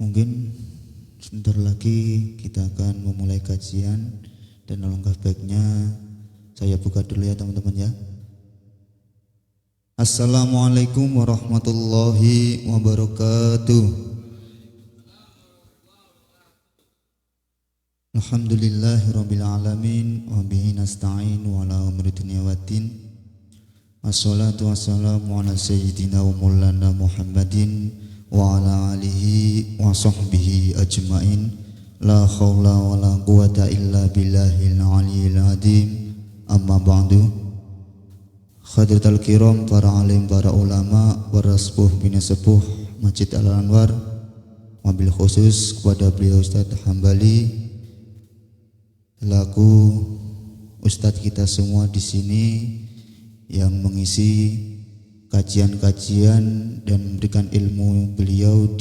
Mungkin sebentar lagi kita akan memulai kajian dan alangkah baiknya saya buka dulu ya teman-teman ya. Assalamualaikum warahmatullahi wabarakatuh. Alhamdulillahirabbil alamin wa bihi nasta'in wa ala umuri dunya waddin. Wassalatu wassalamu ala sayyidina wa maulana Muhammadin wa ala alihi wa sahbihi ajmain. La khawla wa la quwata illa billahil aliyyil azim. Amma ba'du. Hadirin kiram, para alim, para ulama, para sepuh bina sepuh Masjid Al-Anwar, wabil khusus kepada beliau Ustadz Hambali selaku Ustadz kita semua di sini yang mengisi kajian-kajian dan memberikan ilmu beliau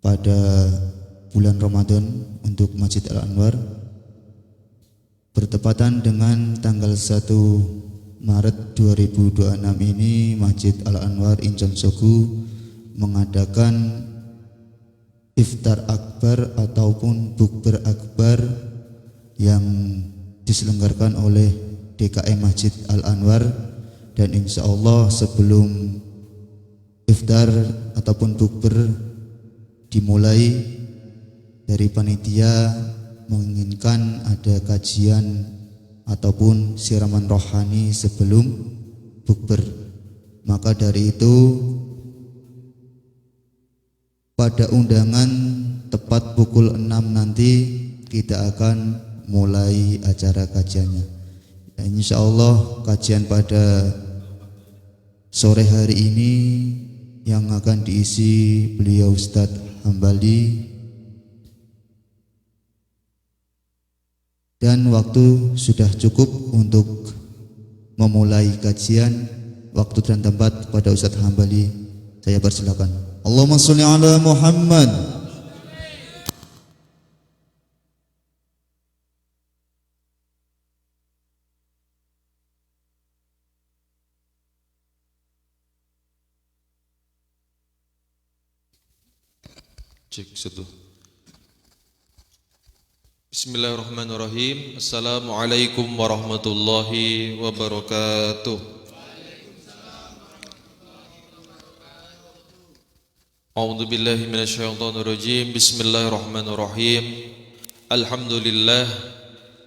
pada bulan Ramadan untuk Masjid Al-Anwar, bertepatan dengan tanggal 1 Maret 2026 ini Masjid Al-Anwar Incheon Sogu mengadakan iftar akbar ataupun bukber akbar yang diselenggarakan oleh DKM Masjid Al-Anwar. Dan insya Allah sebelum iftar ataupun bukber dimulai, dari panitia menginginkan ada kajian ataupun siraman rohani sebelum bukber. Maka dari itu pada undangan tepat pukul 6 nanti kita akan mulai acara kajiannya. Insya Allah kajian pada sore hari ini yang akan diisi beliau Ustadz Hambali, dan waktu sudah cukup untuk memulai kajian. Waktu dan tempat pada Ustadz Hambali, saya persilakan. Allahumma sholli ala Muhammad. Cek satu. Bismillahirrahmanirrahim. Assalamualaikum warahmatullahi wabarakatuh. A'udzu billahi minasyaitonir rajim. Bismillahirrahmanirrahim. Alhamdulillah.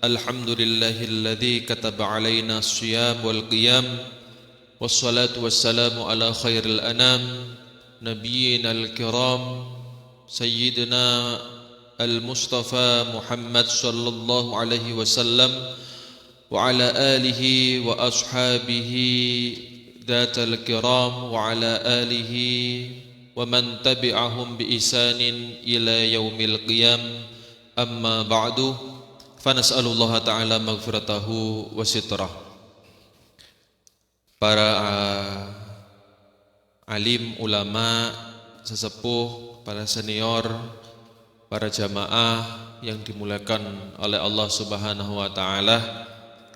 Alhamdulillahilladzi kataba alaina as-shiyam wal qiyam. Wassalatu wassalamu ala khairil anam nabiyyina al-kiram Sayyidina Al-Mustafa Muhammad sallallahu alaihi wasallam wa ala alihi wa ashabihi dhatal kiram wa ala alihi wa man tabi'ahum bi ihsanin ila yaumil qiyam. Amma ba'du, fa nas'alullaha ta'ala maghfiratahu wa sitrah. Para alim, ulama, sesepuh, para senior, para jamaah yang dimuliakan oleh Allah Subhanahu wa taala,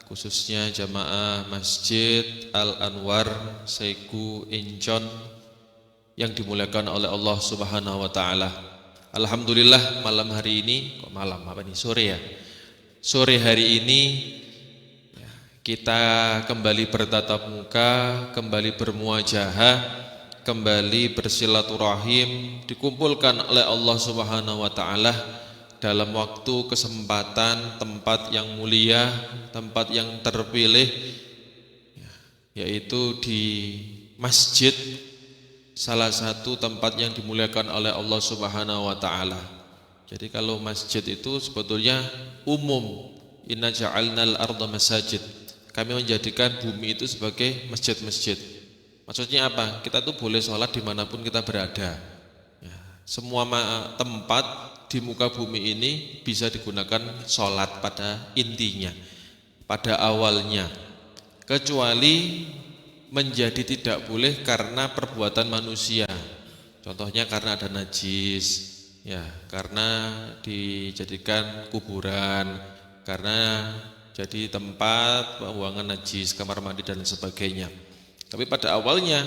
khususnya jamaah Masjid Al-Anwar Seiku Incheon yang dimuliakan oleh Allah Subhanahu wa taala. Alhamdulillah malam hari ini, sore ya. Sore hari ini kita kembali bertatap muka, kembali bermuajahah, kembali bersilaturahim, dikumpulkan oleh Allah Subhanahu wa taala dalam waktu, kesempatan, tempat yang mulia, tempat yang terpilih, yaitu di masjid, salah satu tempat yang dimuliakan oleh Allah Subhanahu wa taala. Jadi kalau masjid itu sebetulnya umum. Inna ja'alnal arda masajid. Kami menjadikan bumi itu sebagai masjid-masjid. Maksudnya apa? Kita tuh boleh sholat dimanapun kita berada ya, semua tempat di muka bumi ini bisa digunakan sholat pada intinya, pada awalnya, kecuali menjadi tidak boleh karena perbuatan manusia. Contohnya karena ada najis ya, karena dijadikan kuburan, karena jadi tempat pembuangan najis, kamar mandi dan sebagainya. Tapi pada awalnya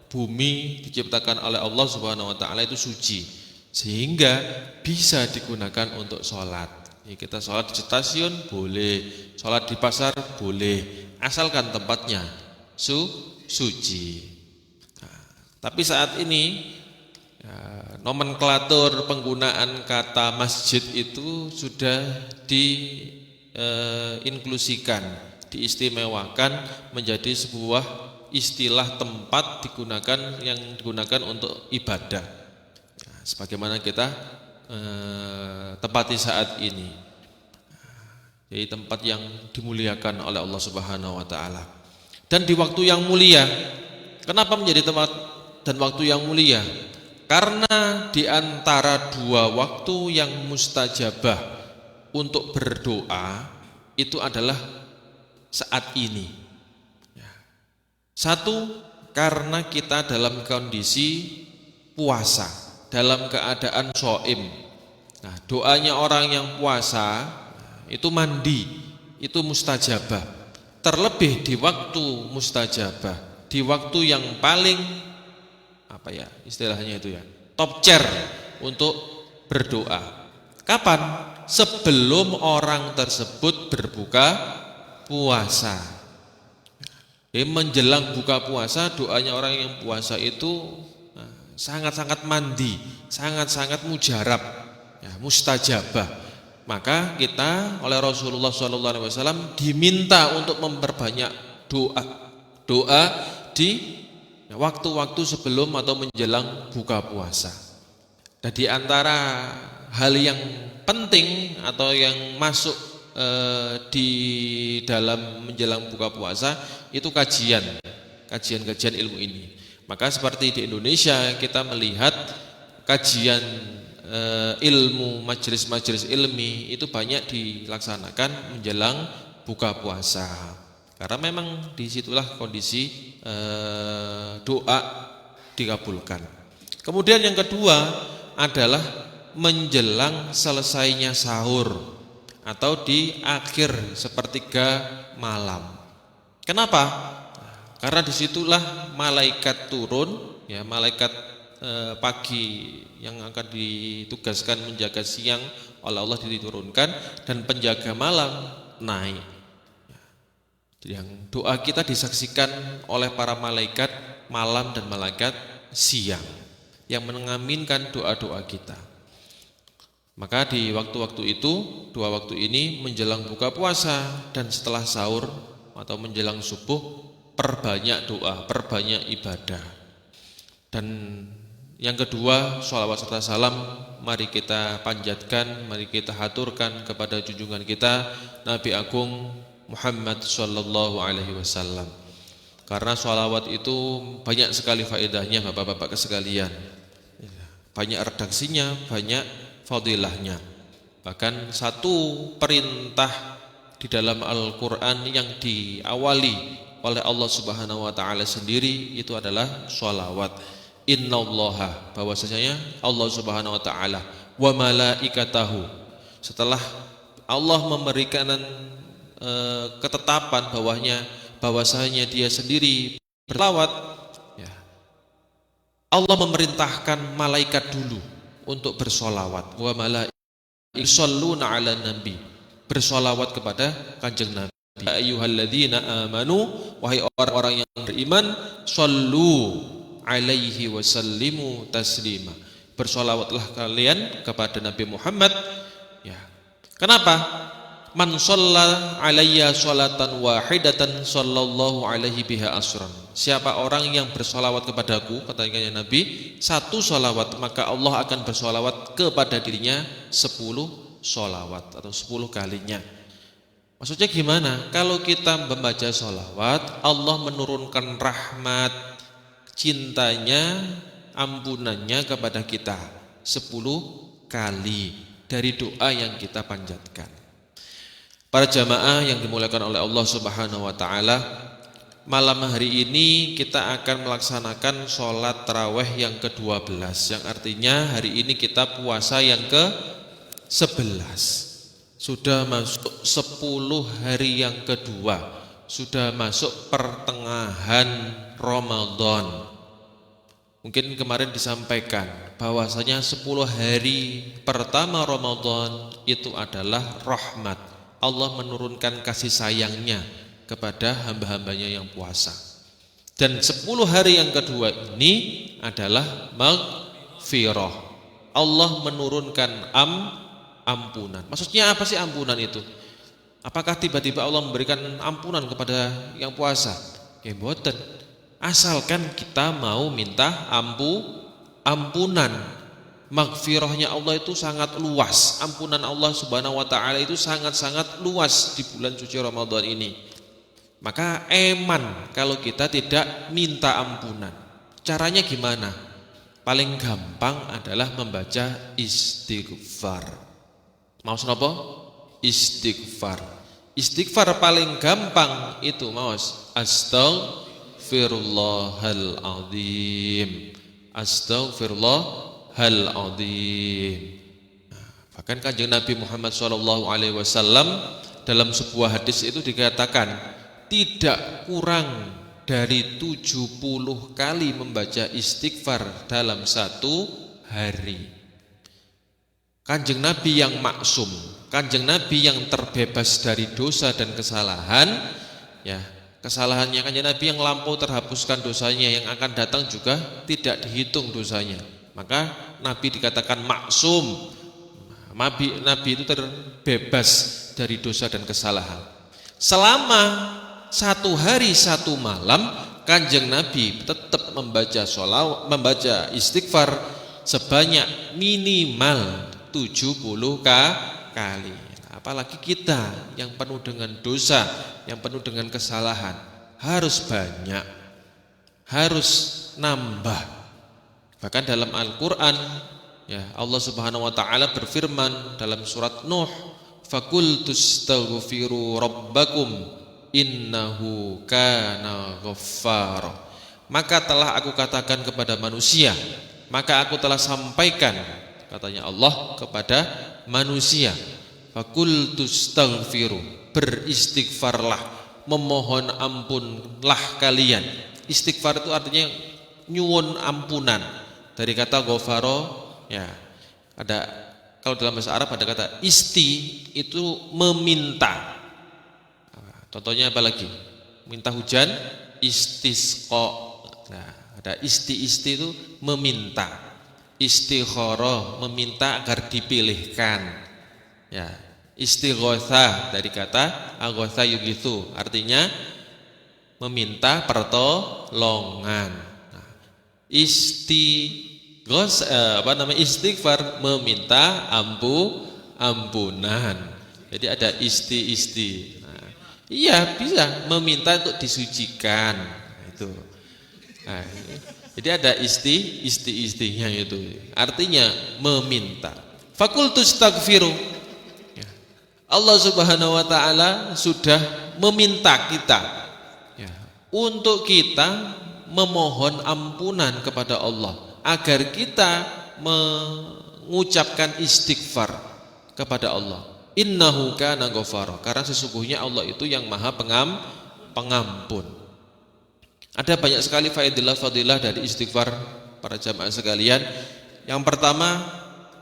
bumi diciptakan oleh Allah Subhanahu wa taala itu suci, sehingga bisa digunakan untuk sholat. Ya, kita sholat di stasiun boleh, sholat di pasar boleh, asalkan tempatnya suci. Nah, tapi saat ini ya, nomenklatur penggunaan kata masjid itu sudah diinklusikan, diistimewakan menjadi sebuah istilah tempat yang digunakan untuk ibadah. Ya, sebagaimana kita tempati saat ini. Jadi tempat yang dimuliakan oleh Allah Subhanahu wa taala. Dan di waktu yang mulia. Kenapa menjadi tempat dan waktu yang mulia? Karena di antara dua waktu yang mustajabah untuk berdoa itu adalah saat ini. Satu, karena kita dalam kondisi puasa, dalam keadaan shaim. Nah, doanya orang yang puasa itu mandi, itu mustajabah. Terlebih di waktu mustajabah, di waktu yang paling istilahnya itu ya, top chair untuk berdoa. Kapan? Sebelum orang tersebut berbuka puasa. Menjelang buka puasa, doanya orang yang puasa itu sangat-sangat mandi, sangat-sangat mujarab, ya, mustajabah. Maka kita oleh Rasulullah SAW diminta untuk memperbanyak doa di waktu-waktu sebelum atau menjelang buka puasa. Dan di antara hal yang penting atau yang masuk di dalam menjelang buka puasa itu kajian ilmu ini. Maka seperti di Indonesia kita melihat kajian ilmu, majelis-majelis ilmi itu banyak dilaksanakan menjelang buka puasa. Karena memang disitulah kondisi doa dikabulkan. Kemudian yang kedua adalah menjelang selesainya sahur atau di akhir sepertiga malam. Kenapa? Karena disitulah malaikat turun, ya, malaikat pagi yang akan ditugaskan menjaga siang oleh Allah diturunkan, dan penjaga malam naik. Yang doa kita disaksikan oleh para malaikat malam dan malaikat siang yang mengaminkan doa-doa kita. Maka di waktu-waktu itu, dua waktu ini menjelang buka puasa dan setelah sahur atau menjelang subuh, perbanyak doa, perbanyak ibadah. Dan yang kedua, sholawat serta salam mari kita panjatkan, mari kita haturkan kepada junjungan kita Nabi Agung Muhammad sallallahu alaihi wasallam. Karena sholawat itu banyak sekali faedahnya Bapak-bapak sekalian. Banyak redaksinya, banyak fadilahnya. Bahkan satu perintah di dalam Al-Quran yang diawali oleh Allah Subhanahu wa taala sendiri itu adalah sholawat. Innallaha, bahwasanya Allah Subhanahu wa taala wa malaikatahu, setelah Allah memberikan ketetapan bahwasanya dia sendiri berselawat, ya, Allah memerintahkan malaikat dulu untuk bersolawat. Wa malaikatu yusholluna ala nabi, bersolawat kepada kanjeng Nabi. Ya ayyuhalladzina amanu, wahai orang-orang yang beriman, shollu alaihi wasallimu taslima, bersolawatlah kalian kepada Nabi Muhammad. Ya. Kenapa? Man shalla alayya sholatan wahidatan sallallahu alaihi biha asran. Siapa orang yang bersolawat kepadaku, katanya Nabi, satu solawat, maka Allah akan bersolawat kepada dirinya 10 solawat atau 10 kalinya. Maksudnya gimana? Kalau kita membaca solawat, Allah menurunkan rahmat, cintanya, ampunannya kepada kita 10 kali dari doa yang kita panjatkan. Para jamaah yang dimuliakan oleh Allah Subhanahu wa taala, malam hari ini kita akan melaksanakan sholat tarawih yang ke-12, yang artinya hari ini kita puasa yang ke-11. Sudah masuk 10 hari yang kedua, sudah masuk pertengahan Ramadan. Mungkin kemarin disampaikan bahwasanya 10 hari pertama Ramadan itu adalah rahmat. Allah menurunkan kasih sayangnya kepada hamba-hambanya yang puasa. Dan 10 hari yang kedua ini adalah maghfirah. Allah menurunkan ampunan. Maksudnya apa sih ampunan itu? Apakah tiba-tiba Allah memberikan ampunan kepada yang puasa? Ya mboten. Asalkan kita mau minta ampunan. Maghfirahnya Allah itu sangat luas. Ampunan Allah Subhanahu wa taala itu sangat-sangat luas di bulan suci Ramadan ini. Maka eman kalau kita tidak minta ampunan. Caranya gimana? Paling gampang adalah membaca istighfar. Mau napa? Istighfar. Istighfar paling gampang itu maos astaghfirullahaladzim. Astaghfirullahaladzim. Bahkan kanjeng Nabi Muhammad SAW dalam sebuah hadis itu dikatakan tidak kurang dari 70 kali membaca istighfar dalam satu hari. Kanjeng Nabi yang maksum, kanjeng Nabi yang terbebas dari dosa dan kesalahan, ya kesalahannya kanjeng Nabi yang lampau terhapuskan dosanya, yang akan datang juga tidak dihitung dosanya. Maka Nabi dikatakan maksum. Nabi itu terbebas dari dosa dan kesalahan. Selama 1 hari 1 malam kanjeng Nabi tetap membaca istighfar sebanyak minimal 70 kali. Apalagi kita yang penuh dengan dosa, yang penuh dengan kesalahan, harus banyak, harus nambah. Bahkan dalam Al-Qur'an, ya Allah Subhanahu wa taala berfirman dalam surat Nuh, "Faqultustaghfiru rabbakum innahu kana ghaffara." Maka telah aku katakan kepada manusia, maka aku telah sampaikan, katanya Allah kepada manusia, fakultustaghfiru, beristighfarlah, memohon ampunlah kalian. Istighfar itu artinya nyuwun ampunan, dari kata ghafaro, ya ada, kalau dalam bahasa Arab ada kata isti, itu meminta. Contohnya apa lagi? Minta hujan, istisqa. Nah, ada isti itu meminta. Istikharah, meminta agar dipilihkan. Ya, istighotsah dari kata aghatha yugitsu, artinya meminta pertolongan. Nah, istighfar meminta ampunan. Jadi ada isti. Nah, iya bisa meminta untuk disucikan. Nah, itu. Nah, jadi ada istinya itu. Artinya meminta. Fakultustaghfiru. Ya. Allah Subhanahu wa taala sudah meminta kita, ya, untuk kita memohon ampunan kepada Allah, agar kita mengucapkan istighfar kepada Allah. Innahu kana ghafara, karena sesungguhnya Allah itu yang Maha pengampun. Ada banyak sekali fadilah dari istighfar para jamaah sekalian. Yang pertama,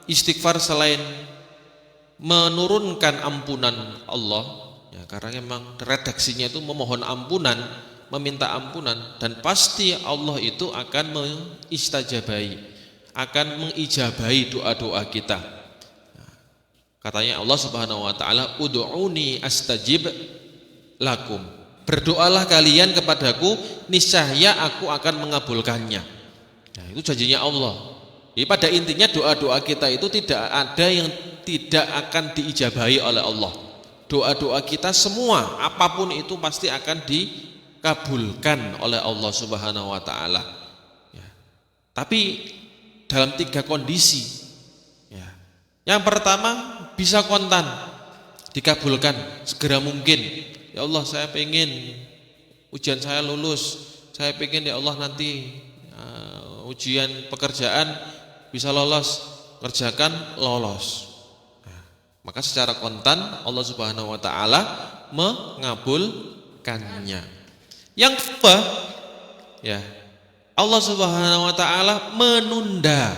istighfar selain menurunkan ampunan Allah, ya, karena memang redaksinya itu memohon ampunan, meminta ampunan, dan pasti Allah itu akan mengijabahi doa-doa kita. Katanya Allah Subhanahu wa taala, ud'uni astajib lakum. Berdoalah kalian kepadaku, niscaya aku akan mengabulkannya. Nah, itu janjinya Allah. Jadi pada intinya doa-doa kita itu tidak ada yang tidak akan diijabahi oleh Allah. Doa-doa kita semua, apapun itu pasti akan dikabulkan oleh Allah Subhanahu wa taala. Ya. Tapi dalam 3 kondisi. Ya. Yang pertama, bisa kontan, dikabulkan segera mungkin. Ya Allah, saya pengen ujian saya lulus, saya pengen ya Allah nanti ujian pekerjaan bisa lolos, kerjakan lolos. Nah, maka secara kontan Allah Subhanahu wa taala mengabulkannya. Yang kedua, ya, Allah Subhanahu wa taala menunda,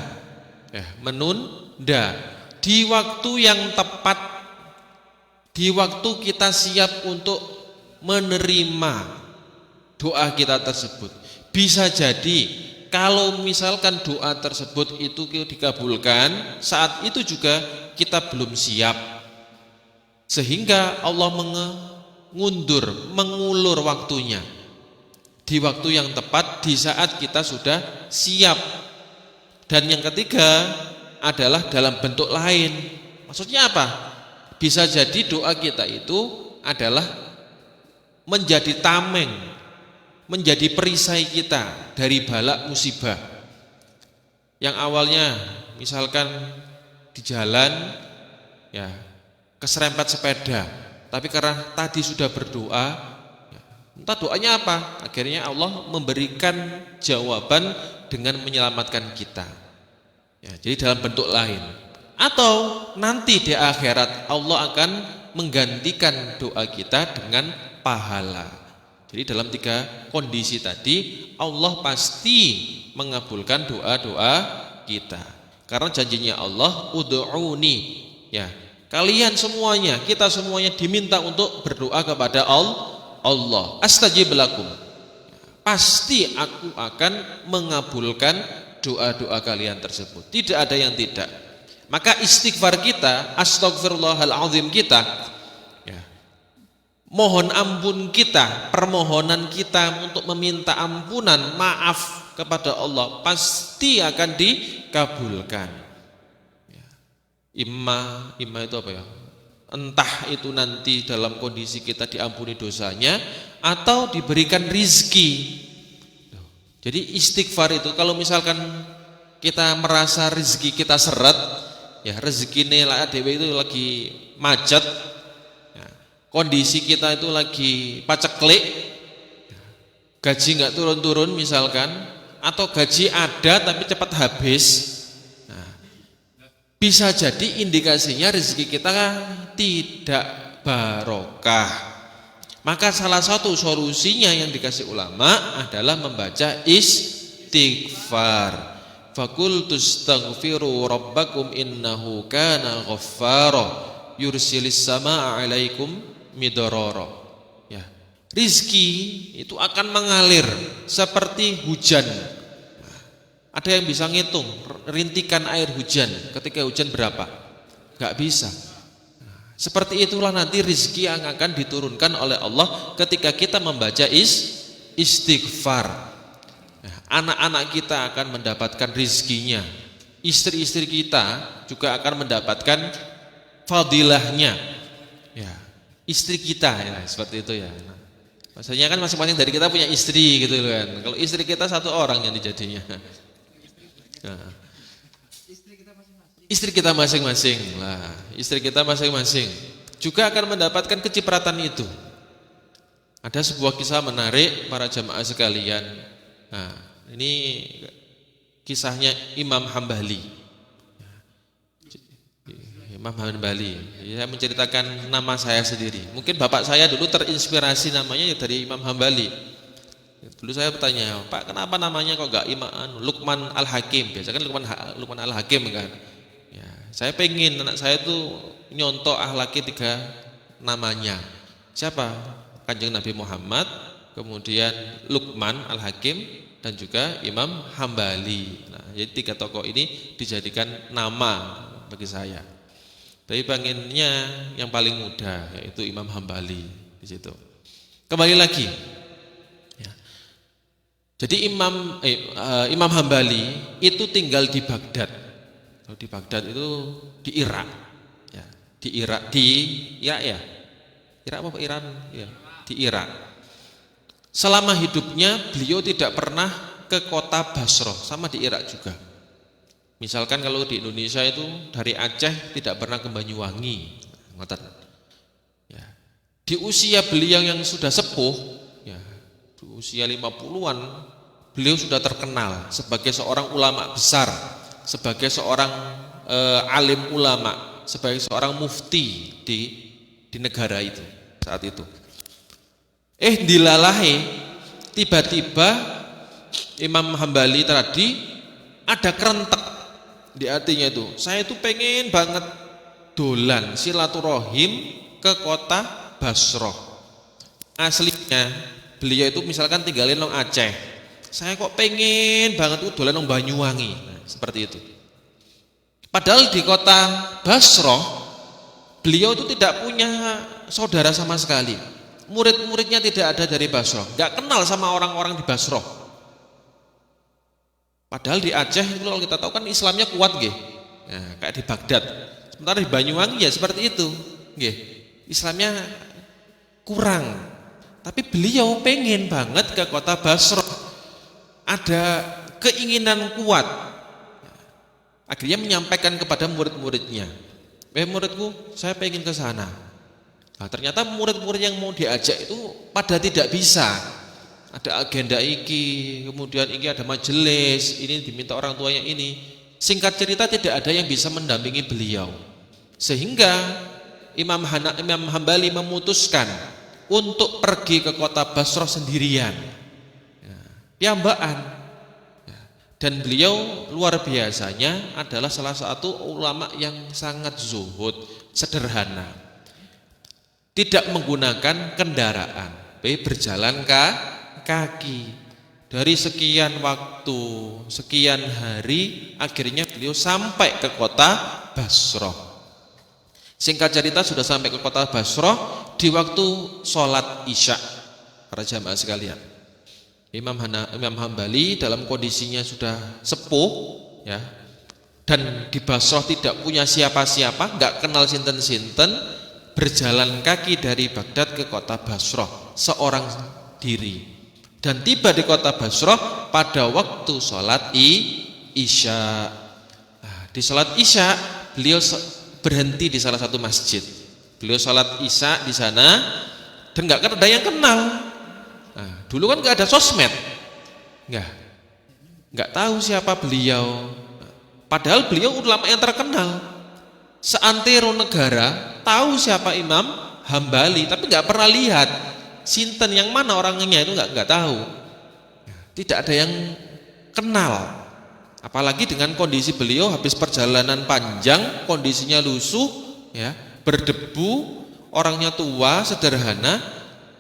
menunda di waktu yang tepat, di waktu kita siap untuk menerima doa kita tersebut. Bisa jadi kalau misalkan doa tersebut itu dikabulkan, saat itu juga kita belum siap, sehingga Allah mengulur waktunya di waktu yang tepat, di saat kita sudah siap. Dan yang ketiga adalah dalam bentuk lain. Maksudnya apa? Bisa jadi doa kita itu adalah menjadi tameng, menjadi perisai kita dari bala musibah. Yang awalnya misalkan di jalan keserempet sepeda, tapi karena tadi sudah berdoa, entah doanya apa, akhirnya Allah memberikan jawaban dengan menyelamatkan kita. Jadi dalam bentuk lain. Atau nanti di akhirat Allah akan menggantikan doa kita dengan pahala. Jadi dalam 3 kondisi tadi Allah pasti mengabulkan doa-doa kita. Karena janjinya Allah, ud'uni, kalian semuanya, kita semuanya diminta untuk berdoa kepada Allah. Astajib lakum. Pasti aku akan mengabulkan doa-doa kalian tersebut. Tidak ada yang tidak. Maka istighfar kita, astagfirullahaladzim kita, mohon ampun kita, permohonan kita untuk meminta ampunan, maaf kepada Allah pasti akan dikabulkan. Imma itu apa ya? Entah itu nanti dalam kondisi kita diampuni dosanya atau diberikan rizki. Jadi istighfar itu kalau misalkan kita merasa rizki kita seret, rezeki nela dewe itu lagi macet, kondisi kita itu lagi paceklik, gaji nggak turun-turun misalkan, atau gaji ada tapi cepat habis, bisa jadi indikasinya rezeki kita tidak barokah. Maka salah satu solusinya yang dikasih ulama adalah membaca istighfar. Faqultu astaghfiru rabbakum innahu kana ghaffara yursilis samaa 'alaikum midrara. Rizki itu akan mengalir seperti hujan. Ada yang bisa ngitung rintikan air hujan ketika hujan berapa? Gak bisa. Seperti itulah nanti rizki yang akan diturunkan oleh Allah ketika kita membaca istighfar. Anak-anak kita akan mendapatkan rizkinya, istri-istri kita juga akan mendapatkan fadilahnya. Istri kita seperti itu maksudnya kan masing-masing dari kita punya istri gitu kan. Kalau istri kita satu orang yang dijadinya. Istri kita masing-masing lah, istri kita masing-masing juga akan mendapatkan kecipratan itu. Ada sebuah kisah menarik para jamaah sekalian. Ini kisahnya Imam Hambali. Imam Hambali. Saya menceritakan nama saya sendiri. Mungkin bapak saya dulu terinspirasi namanya dari Imam Hambali. Dulu saya bertanya, Pak, kenapa namanya kok enggak Luqman Al-Hakim? Biasanya kan Luqman Al-Hakim kan. Saya pengen anak saya itu nyontok ahlaki 3 namanya. Siapa? Kanjeng Nabi Muhammad, kemudian Luqman Al-Hakim, dan juga Imam Hambali. Jadi 3 tokoh ini dijadikan nama bagi saya. Tapi pengennya yang paling muda, yaitu Imam Hambali di situ. Kembali lagi. Jadi Imam Hambali itu tinggal di Baghdad. Di Baghdad itu di Irak, di Irak apa Iran? Di Irak. Selama hidupnya beliau tidak pernah ke kota Basrah, sama di Irak juga. Misalkan kalau di Indonesia itu dari Aceh tidak pernah ke Banyuwangi, Di usia beliau yang sudah sepuh, di usia 50-an, beliau sudah terkenal sebagai seorang ulama besar, sebagai seorang alim ulama, sebagai seorang mufti di negara itu saat itu. Dilalahi tiba-tiba Imam Hambali tadi ada kerentek di hatinya itu. Saya itu pengen banget dolan silaturahim ke kota Basrah. Aslinya beliau itu misalkan tinggalin nang Aceh. Saya kok pengen banget tuh dolan nang Banyuwangi. Nah, seperti itu. Padahal di kota Basrah beliau itu tidak punya saudara sama sekali. Murid-muridnya tidak ada dari Basrah. Enggak kenal sama orang-orang di Basrah. Padahal di Aceh itu kalau kita tahu kan Islamnya kuat nggih. Nah, kayak di Baghdad. Sementara di Banyuwangi ya seperti itu. Nggih. Islamnya kurang. Tapi beliau pengen banget ke kota Basrah. Ada keinginan kuat. Akhirnya menyampaikan kepada murid-muridnya. Muridku, saya pengen ke sana. Nah, ternyata murid-murid yang mau diajak itu pada tidak bisa. Ada agenda iki, kemudian ini ada majelis, ini diminta orang tuanya ini. Singkat cerita tidak ada yang bisa mendampingi beliau. Sehingga Imam Hambali memutuskan untuk pergi ke kota Basrah sendirian. Piambaan. Dan beliau luar biasanya adalah salah satu ulama yang sangat zuhud, sederhana. Tidak menggunakan kendaraan, berjalan kaki. Dari sekian waktu, sekian hari, akhirnya beliau sampai ke kota Basrah. Singkat cerita sudah sampai ke kota Basrah di waktu sholat Isya. Para jamaah sekalian, Imam Hambali dalam kondisinya sudah sepuh, ya, dan di Basrah tidak punya siapa-siapa, nggak kenal sinten-sinten, berjalan kaki dari Baghdad ke kota Basrah seorang diri. Dan tiba di kota Basrah pada waktu sholat Isya. Nah, di sholat Isya beliau berhenti di salah satu masjid. Beliau sholat Isya di sana dan nggak ada yang kenal. Nah, dulu kan nggak ada sosmed, nggak tahu siapa beliau. Padahal beliau ulama yang terkenal, seantero negara tahu siapa Imam Hambali, tapi nggak pernah lihat. Sinten yang mana orangnya itu nggak tahu. Tidak ada yang kenal. Apalagi dengan kondisi beliau habis perjalanan panjang, kondisinya lusuh, ya, berdebu, orangnya tua, sederhana,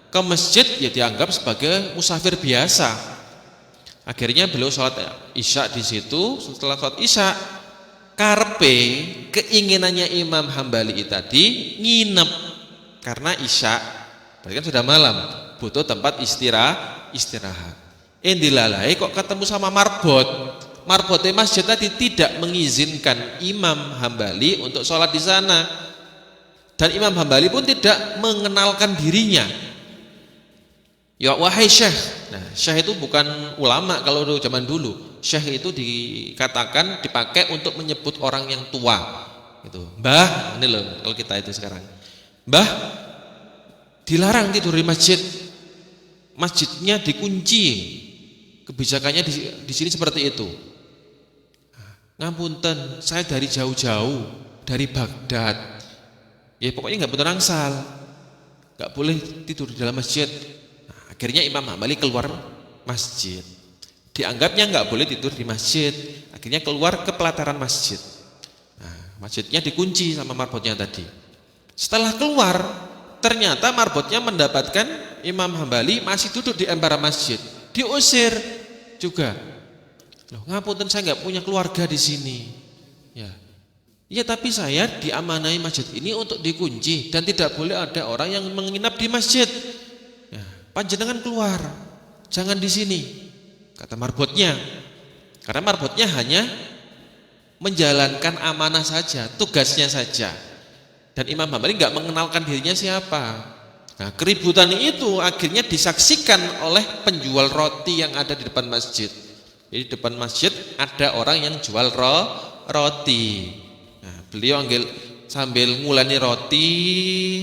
ke masjid ya dianggap sebagai musafir biasa. Akhirnya beliau sholat Isya di situ. Setelah sholat Isya, karpe keinginannya Imam Hambali tadi nginep karena Isya. Berarti kan sudah malam, butuh tempat istirahat. Dilalai kok ketemu sama marbotnya masjid tadi tidak mengizinkan Imam Hambali untuk sholat di sana. Dan Imam Hambali pun tidak mengenalkan dirinya. Ya wahai syekh. Nah, syekh itu bukan ulama kalau zaman dulu. Syekh itu dikatakan dipakai untuk menyebut orang yang tua. Itu, Mbah, ini loh kalau kita itu sekarang. Mbah, dilarang tidur di masjid. Masjidnya dikunci. Kebijakannya di sini seperti itu. Ngapunten, saya dari jauh-jauh, dari Baghdad. Ya pokoknya nggak bener angsal, nggak boleh tidur di dalam masjid. Nah, akhirnya Imam Hambali keluar masjid. Dianggapnya nggak boleh tidur di masjid. Akhirnya keluar ke pelataran masjid. Nah, masjidnya dikunci sama marbotnya tadi. Setelah keluar, ternyata marbotnya mendapatkan Imam Hambali masih duduk di embar masjid, diusir juga. Loh, ngapunten saya nggak punya keluarga di sini. Ya, tapi saya diamanai masjid ini untuk dikunci dan tidak boleh ada orang yang menginap di masjid. Ya, panjenengan keluar, jangan di sini, kata marbotnya. Karena marbotnya hanya menjalankan amanah saja, tugasnya saja. Dan Imam Hambali nggak mengenalkan dirinya siapa. Nah, keributan itu akhirnya disaksikan oleh penjual roti yang ada di depan masjid. Jadi di depan masjid ada orang yang jual roti. Nah, beliau sambil ngulani roti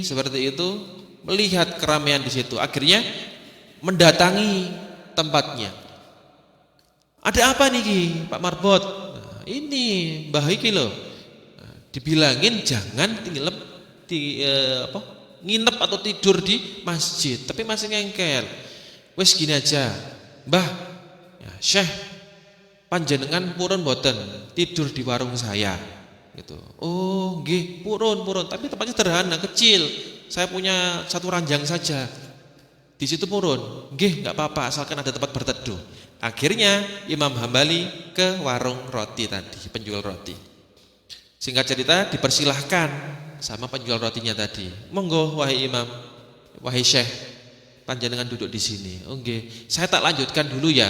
seperti itu, melihat keramaian di situ. Akhirnya mendatangi tempatnya. Ada apa nih Pak Marbot? Nah, ini Mbah iki loh. Dibilangin jangan nginep atau tidur di masjid, tapi masih ngengkel. Wes gini aja, Mbah, ya, Syekh, panjenengan purun boten tidur di warung saya gitu. Oh nggih, purun, tapi tempatnya sederhana, kecil. Saya punya satu ranjang saja. Di situ purun. Nggih, enggak apa-apa asalkan ada tempat berteduh. Akhirnya Imam Hambali ke warung roti tadi, penjual roti. Singkat cerita dipersilahkan sama penjual rotinya tadi. Monggo wahai Imam, wahai Syekh, panjenengan duduk di sini. Oh nggih, saya tak lanjutkan dulu ya.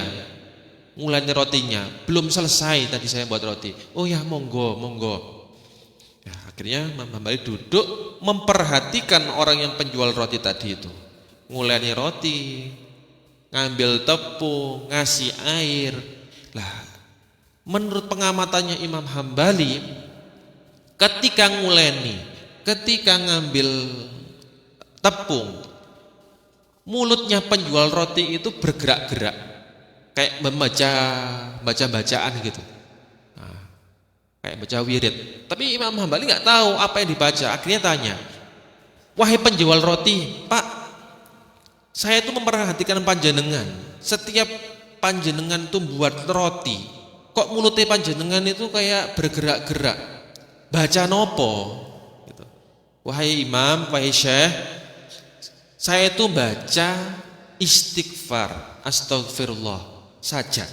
Mulai rotinya, belum selesai tadi saya buat roti. Oh ya, monggo. Ya, akhirnya Imam Hambali duduk memperhatikan orang yang penjual roti tadi itu. Nguleni roti, ngambil tepung, ngasih air. Lah, menurut pengamatannya Imam Hambali, ketika nguleni, ketika ngambil tepung, mulutnya penjual roti itu bergerak-gerak kayak membaca bacaan gitu. Nah, kayak baca wirid. Tapi Imam Hambali nggak tahu apa yang dibaca. Akhirnya tanya, wahai penjual roti, Pak, saya itu memperhatikan panjenengan. Setiap panjenengan tuh buat roti, kok mulutnya panjenengan itu kayak bergerak-gerak. Baca nopo? Gitu. Wahai Imam, wahai Syekh, saya itu baca istighfar, astagfirullah saja.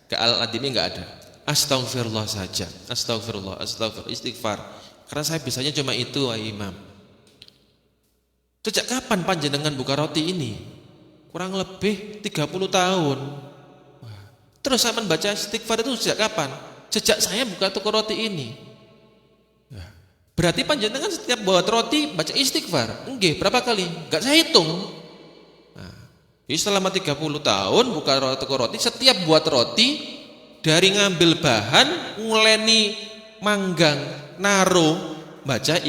Ke Al-Adimi nggak ada. Astagfirullah saja, astagfirullah, istighfar. Karena saya bisanya cuma itu, wahai Imam. Sejak kapan panjenengan buka roti ini? Kurang lebih 30 tahun. Wah. Terus saya membaca istighfar itu sejak kapan? Sejak saya buka toko roti ini. Ya. Berarti panjenengan setiap buat roti baca istighfar? Enggak, berapa kali? Enggak saya hitung. Nah, jadi selama 30 tahun buka toko roti, setiap buat roti dari ngambil bahan, nguleni manggang, naruh, baca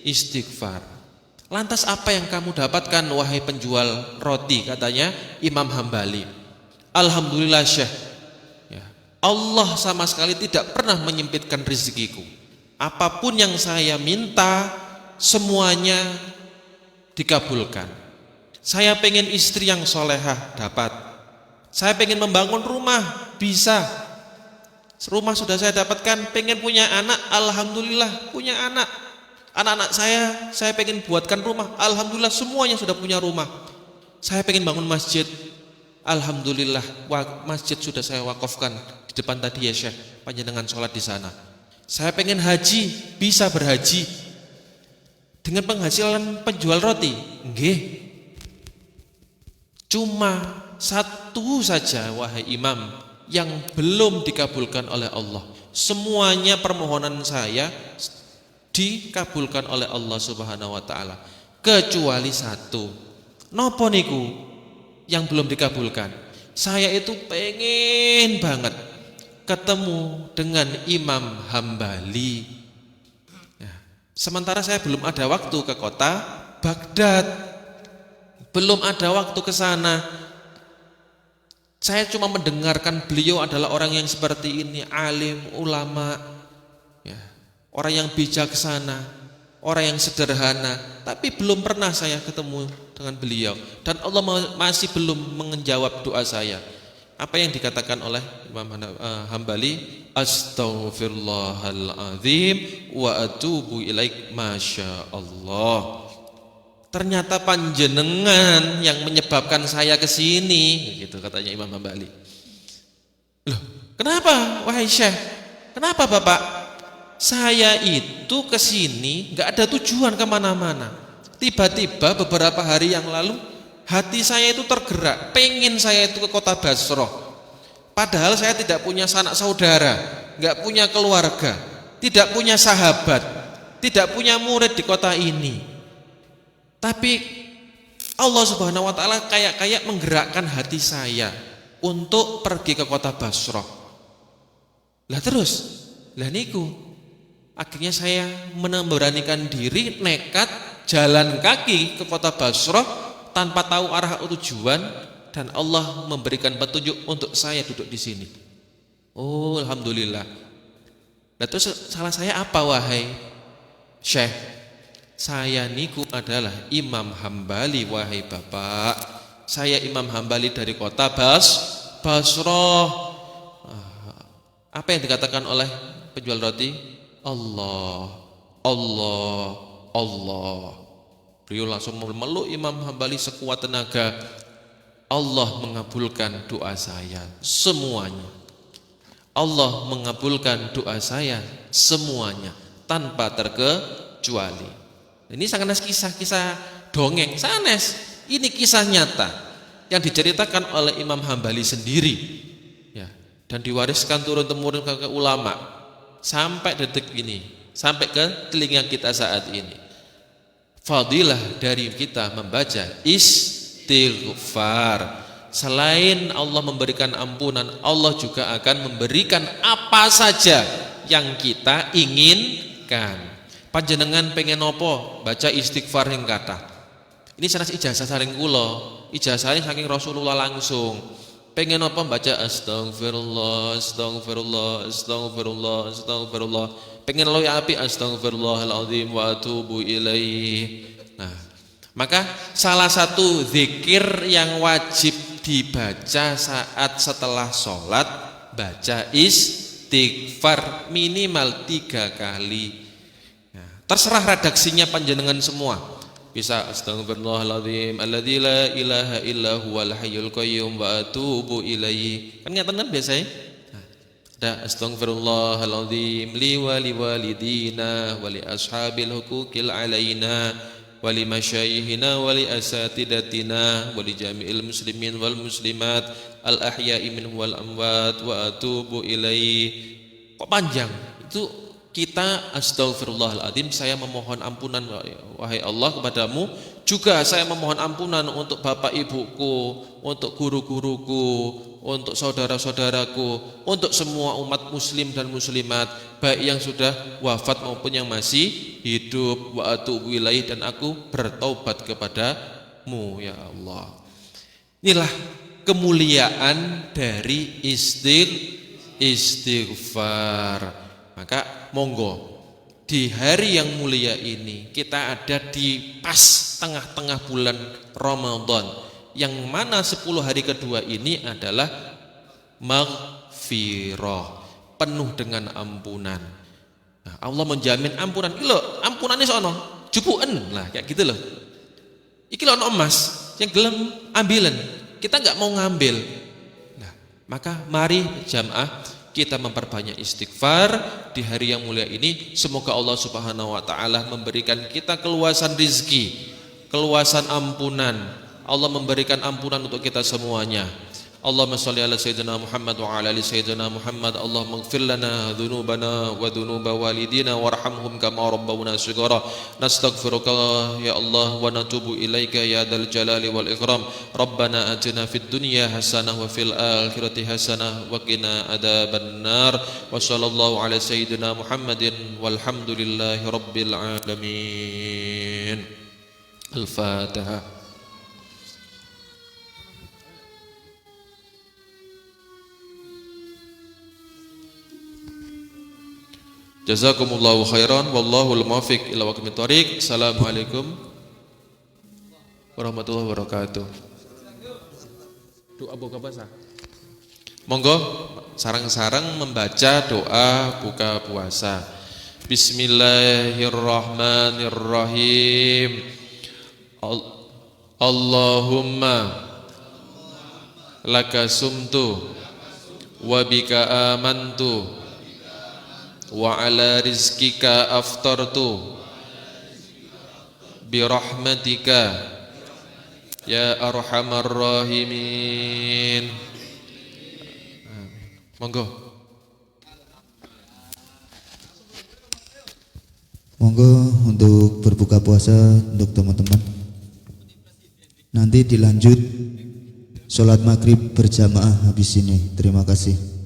istighfar. Lantas apa yang kamu dapatkan wahai penjual roti, katanya Imam Hambali. Alhamdulillah Syekh, ya, Allah sama sekali tidak pernah menyempitkan rezekiku. Apapun yang saya minta semuanya dikabulkan. Saya pengen istri yang solehah, dapat. Saya pengen membangun rumah, bisa. Rumah sudah saya dapatkan. Pengen punya anak, alhamdulillah punya anak. Anak-anak saya pengen buatkan rumah, alhamdulillah semuanya sudah punya rumah. Saya pengen bangun masjid, alhamdulillah masjid sudah saya wakafkan di depan tadi ya Syekh, panjenengan sholat di sana. Saya pengen haji, bisa berhaji dengan penghasilan penjual roti. Nggih. Cuma satu saja wahai Imam yang belum dikabulkan oleh Allah. Semuanya permohonan saya dikabulkan oleh Allah Subhanahu wa taala kecuali satu. Nopo niku yang belum dikabulkan? Saya itu pengen banget ketemu dengan Imam Hambali. Ya, sementara saya belum ada waktu ke kota Baghdad. Belum ada waktu ke sana. Saya cuma mendengarkan beliau adalah orang yang seperti ini, alim, ulama, ya, orang yang bijaksana, orang yang sederhana, tapi belum pernah saya ketemu dengan beliau. Dan Allah masih belum menjawab doa saya. Apa yang dikatakan oleh Imam Hambali? Astaghfirullahaladzim wa atubu ilaik, masya Allah. Ternyata panjenengan yang menyebabkan saya ke sini, gitu katanya Imam Hambali. Loh, kenapa wahai Syekh? Kenapa Bapak? Saya itu ke sini nggak ada tujuan kemana-mana. Tiba-tiba beberapa hari yang lalu hati saya itu tergerak, pengen saya itu ke kota Basrah. Padahal saya tidak punya sanak saudara, nggak punya keluarga, tidak punya sahabat, tidak punya murid di kota ini. Tapi Allah Subhanahu wa taala kayak menggerakkan hati saya untuk pergi ke kota Basrah. Lah terus, lah niku akhirnya saya memberanikan diri nekat jalan kaki ke kota Basrah tanpa tahu arah tujuan, dan Allah memberikan petunjuk untuk saya duduk di sini. Oh, alhamdulillah. Nah, terus salah saya apa wahai Syekh? Saya niku adalah Imam Hambali wahai Bapak. Saya Imam Hambali dari kota Basrah. Apa yang dikatakan oleh penjual roti? Allah, Allah, Allah. Beliau langsung memeluk Imam Hambali sekuat tenaga. Allah mengabulkan doa saya semuanya. Allah mengabulkan doa saya semuanya tanpa terkecuali. Ini sanes kisah-kisah dongeng, sanes. Ini kisah nyata yang diceritakan oleh Imam Hambali sendiri, ya, dan diwariskan turun temurun ke ulama sampai detik ini, sampai ke telinga kita saat ini. Fadilah dari kita membaca istighfar. Selain Allah memberikan ampunan, Allah juga akan memberikan apa saja yang kita inginkan. Panjenengan pengen apa? Baca istighfar yang kata. Ini sanes ijazah saring kula, ijazahnya saking Rasulullah langsung. Pengen apa? Baca astagfirullah, astagfirullah, astagfirullah, astagfirullah. Pengen lo ya api astagfirullahaladzim wa atubu ilaih. Nah, maka salah satu zikir yang wajib dibaca saat setelah sholat, baca istighfar minimal 3 kali. Nah, terserah redaksinya panjenengan semua. Bisa astagfirullahaladzim alladzi la ilaha illa huwal hayyul qayyum wa atubu ilaihi. Kan ngeten biasanya. Ada astagfirullahaladzim li walidina wa li ashabil huquqil alaina wa li masyayikhina wa li asatidatina wa li jami'il muslimin wal muslimat al ahya'i minhum wal amwat wa atubu ilaihi. Kok panjang? Itu kita astagfirullahaladzim, saya memohon ampunan wahai Allah kepadamu, juga saya memohon ampunan untuk bapak ibuku, untuk guru-guruku, untuk saudara-saudaraku, untuk semua umat muslim dan muslimat, baik yang sudah wafat maupun yang masih hidup. Wa atubu ilaih, dan aku bertaubat kepadamu ya Allah. Inilah kemuliaan dari istighfar. Maka monggo di hari yang mulia ini kita ada di pas tengah-tengah bulan Ramadan, yang mana 10 hari kedua ini adalah maghfirah, penuh dengan ampunan. Nah, Allah menjamin ampunan. Iki lho, ampunane sono, jupuken lah kayak gitu loh. Iki lho ono emas yang gelem ambilen, kita enggak mau ngambil. Nah, maka mari jamaah kita memperbanyak istighfar di hari yang mulia ini. Semoga Allah Subhanahu wa taala memberikan kita keluasan rizki, keluasan ampunan. Allah memberikan ampunan untuk kita semuanya. Allahumma shalli ala sayyidina Muhammad wa ala ali sayyidina Muhammad. Allahumma ighfir lana dzunubana wa dzunuba walidina warhamhum kama rabbawna shighara. Nastaghfiruka ya Allah wa natubu ilaika ya dzal jalali wal ikram. Rabbana atina fid dunya hasanah wa fil akhirati hasanah wa qina adzabannar. Wa sallallahu ala sayyidina Muhammadin walhamdulillahi rabbil alamin. Al-Fatihah. Jazakumullahu khairan wallahul muwaffiq ila aqwamit thoriq. Assalamualaikum warahmatullahi wabarakatuh. Doa buka puasa. Monggo sarang-sarang membaca doa buka puasa. Bismillahirrahmanirrahim. Allahumma laka sumtu wa bika amantu wa ala rizkika aftartu birahmatika ya arhamar rahimin. Monggo untuk berbuka puasa untuk teman-teman. Nanti dilanjut sholat maghrib berjamaah habis ini. Terima kasih.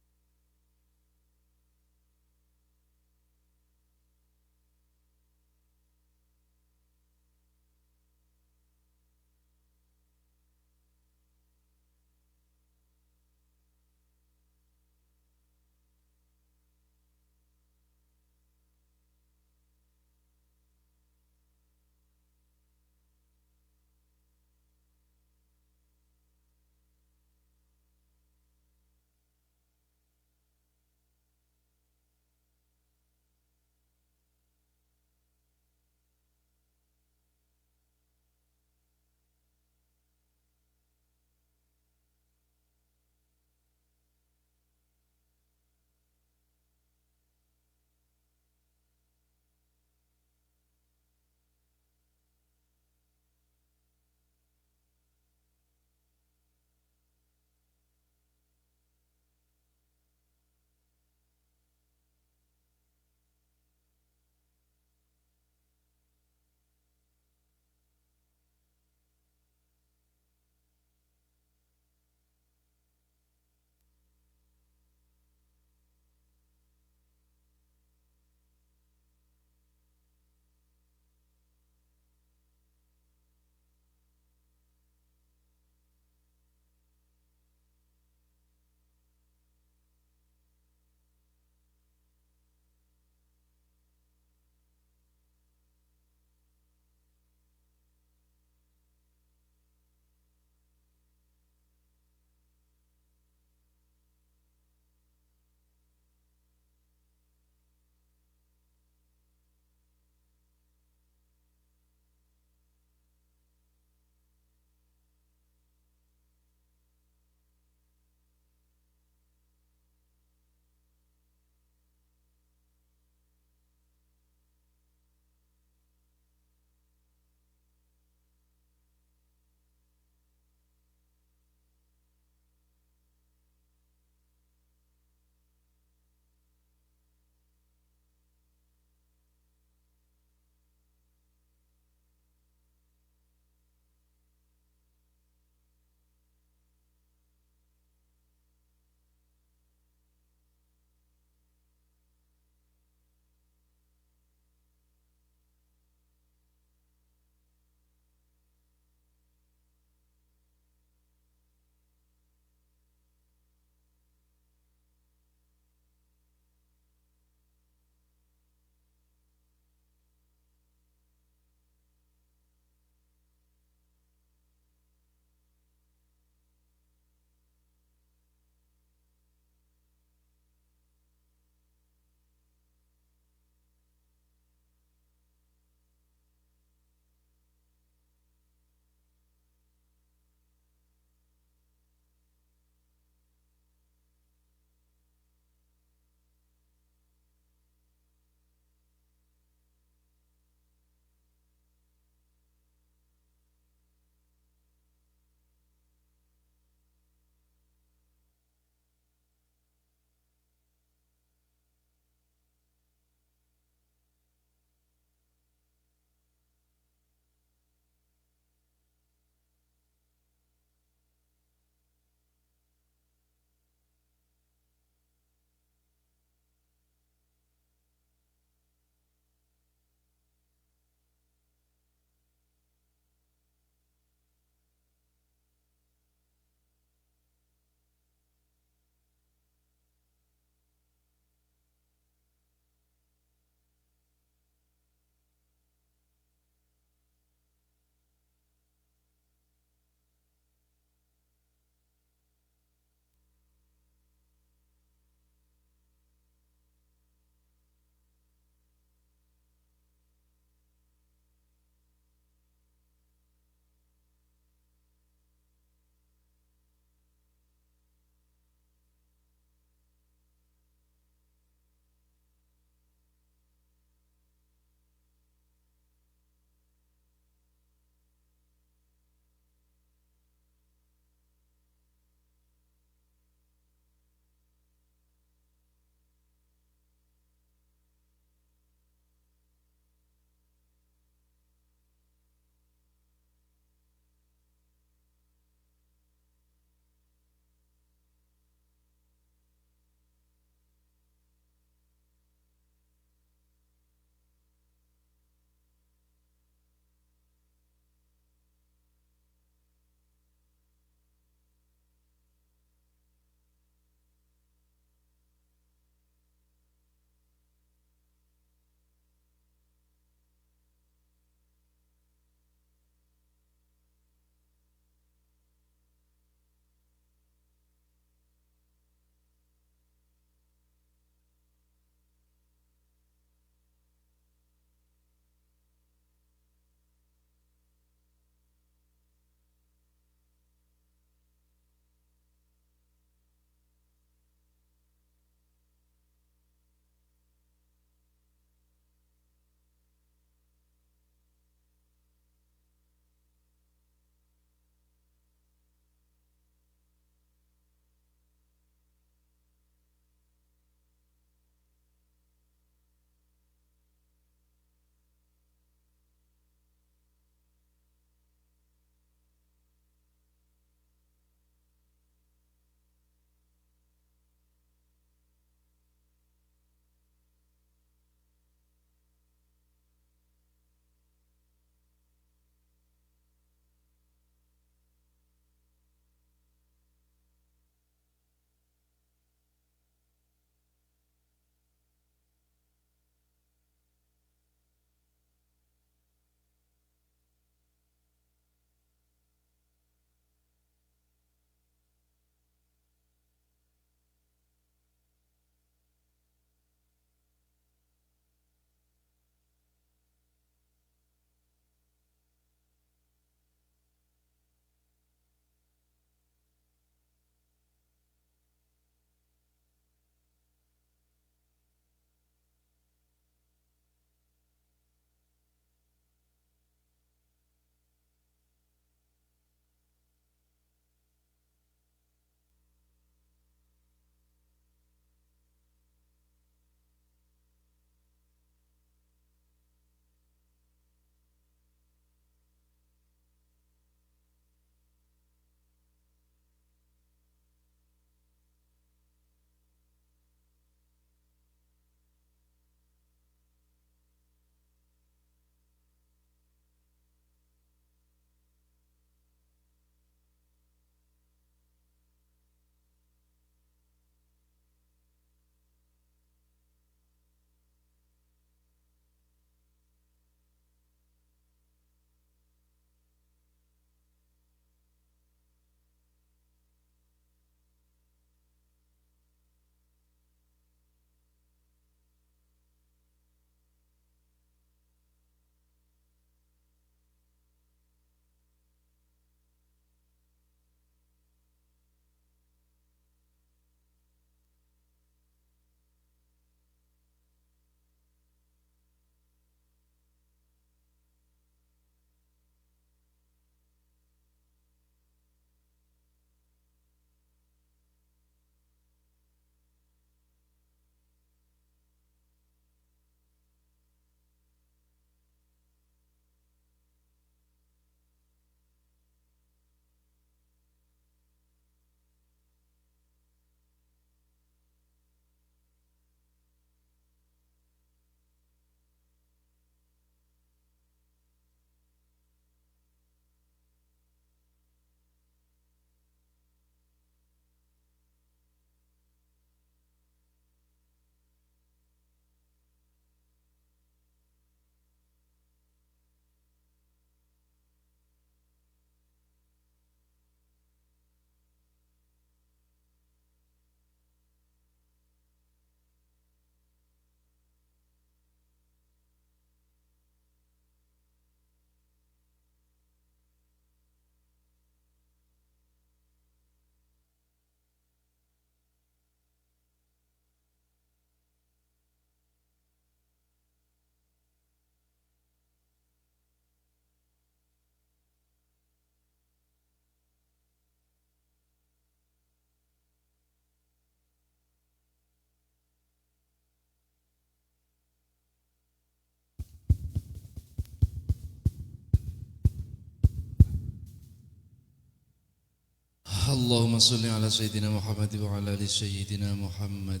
اللهم صل على سيدنا محمد وعلى ال سيدنا محمد.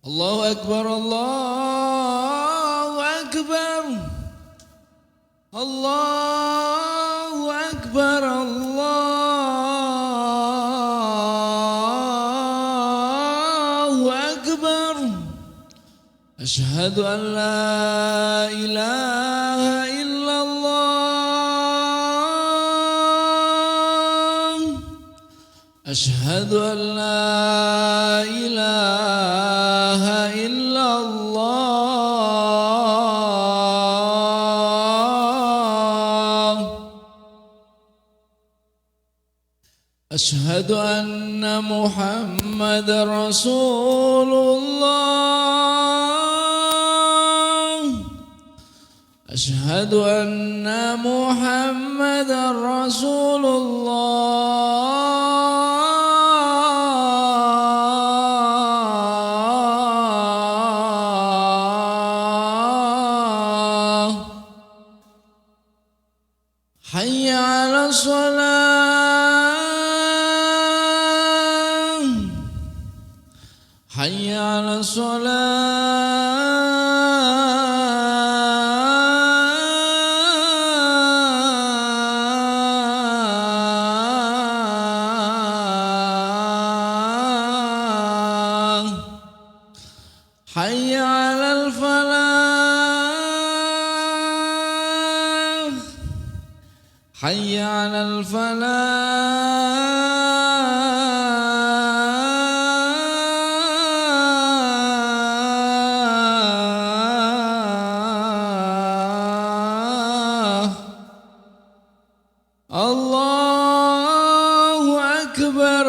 الله أكبر الله أكبر الله أكبر الله أكبر. أشهد أن لا إله إلا الله. أشهد أن لا إله إلا الله. أشهد أن محمد رسول الله. أشهد أن محمد رسول الله. حي على الصلاة. حي على الصلاة. حي على الفلاح. حي على الفلاح. الله أكبر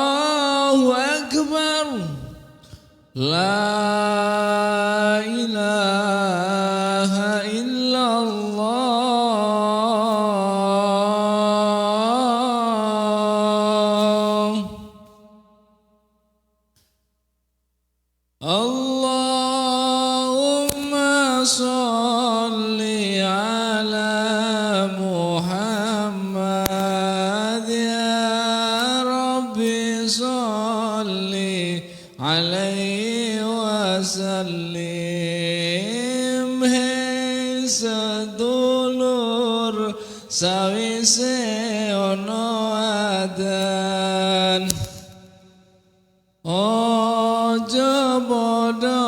الله أكبر. لا إله إلا الله. اللهم صل على محمد يا ربي صل عليه وسلم. sedulur sawise ono adan ojo bodo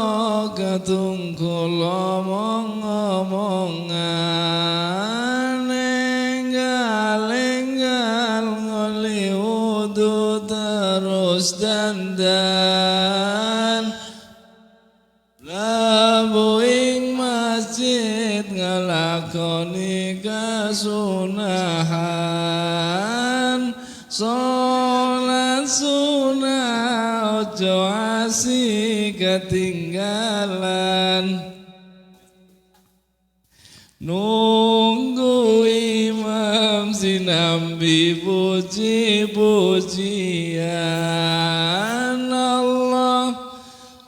katungkul omong-omongan enggal-enggal ngoli wudu terus dandan mlabu ing masjid ngelakoni kasunahan. Sholat sunah ojo asik ketinggalan. Nunggu imam sinambi puji-pujian.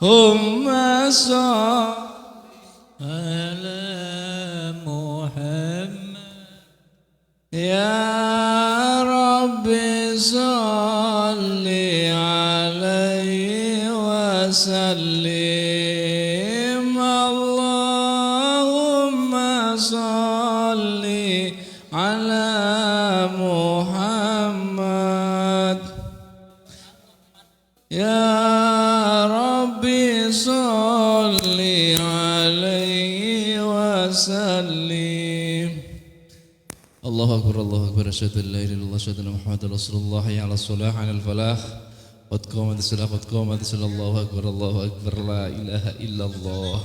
Allahumma sholli ala Muhammad ya Rabbi sholli alaihi wasallim. Allahumma sholli ala Muhammad ya Rabbi sholli alaihi wasallim. Allahu akbar Allahu akbar. Asyhadu an la ilaha illallah asyhadu anna Muhammadar Rasulullah. Hayya 'alas shalah 'alal falah. Qad qamatis shalah qad qamatis shalah. Allahu akbar Allahu akbar. La ilaha illallah.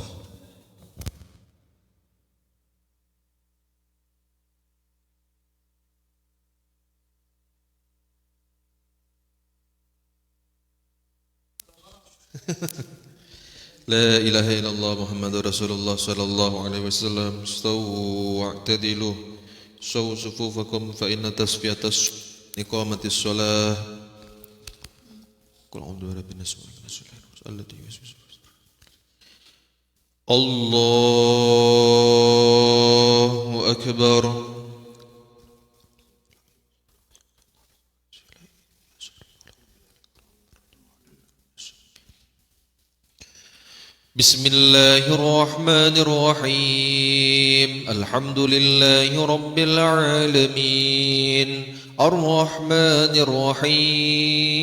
La ilaha illallah Muhammadur Rasulullah sallallahu alaihi wasallam. Istawu wa'tadilu sawu sufufakum fa inna tasfiyatas iqamatis shalah. Qul a'udzu birabbin nas allati yuwaswisu. Allahu akbar. بسم الله الرحمن الرحيم الحمد لله رب العالمين الرحمن الرحيم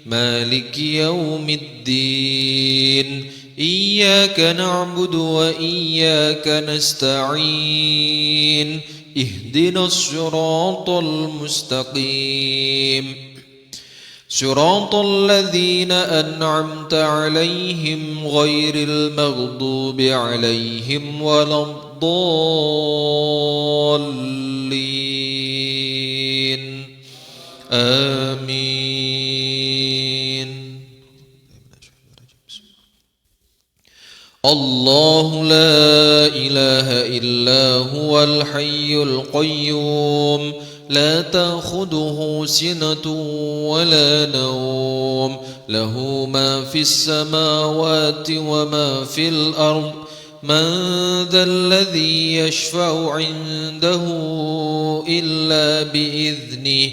مالك يوم الدين إياك نعبد وإياك نستعين اهدنا الصراط المستقيم صراط الذين أنعمت عليهم غير المغضوب عليهم ولا الضالين آمين الله لا إله إلا هو الحي القيوم لا تأخذه سنة ولا نوم له ما في السماوات وما في الأرض من ذا الذي يشفع عنده إلا بإذنه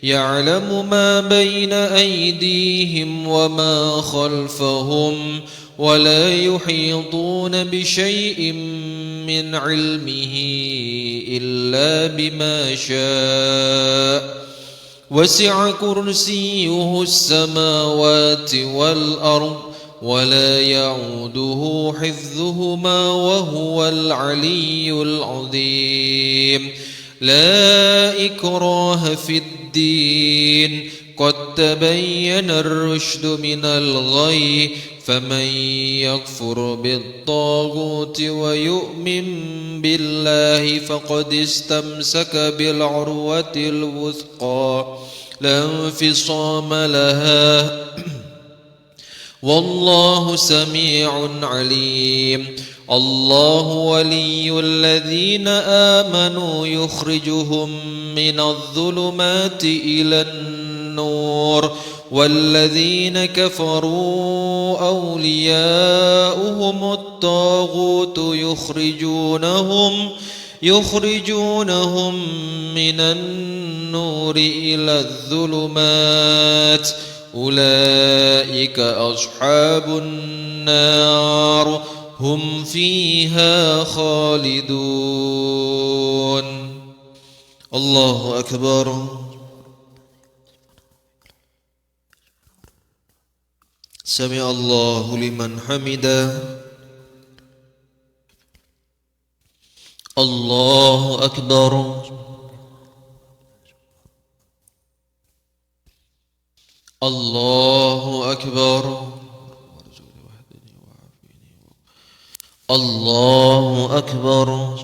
يعلم ما بين أيديهم وما خلفهم ولا يحيطون بشيء من علمه إلا بما شاء وسع كرسيه السماوات والأرض ولا يعوده حفظهما وهو العلي العظيم لا إكراه في الدين قد تبين الرشد من الغي فمن يكفر بالطاغوت ويؤمن بالله فقد استمسك بالعروة الوثقى لا انفصام لها والله سميع عليم الله ولي الذين آمنوا يخرجهم من الظلمات إلى النور والذين كفروا أولياؤهم الطاغوت يخرجونهم من النور إلى الظلمات أولئك أصحاب النار هم فيها خالدون الله أكبر سمع الله لمن حمده الله أكبر الله أكبر الله أكبر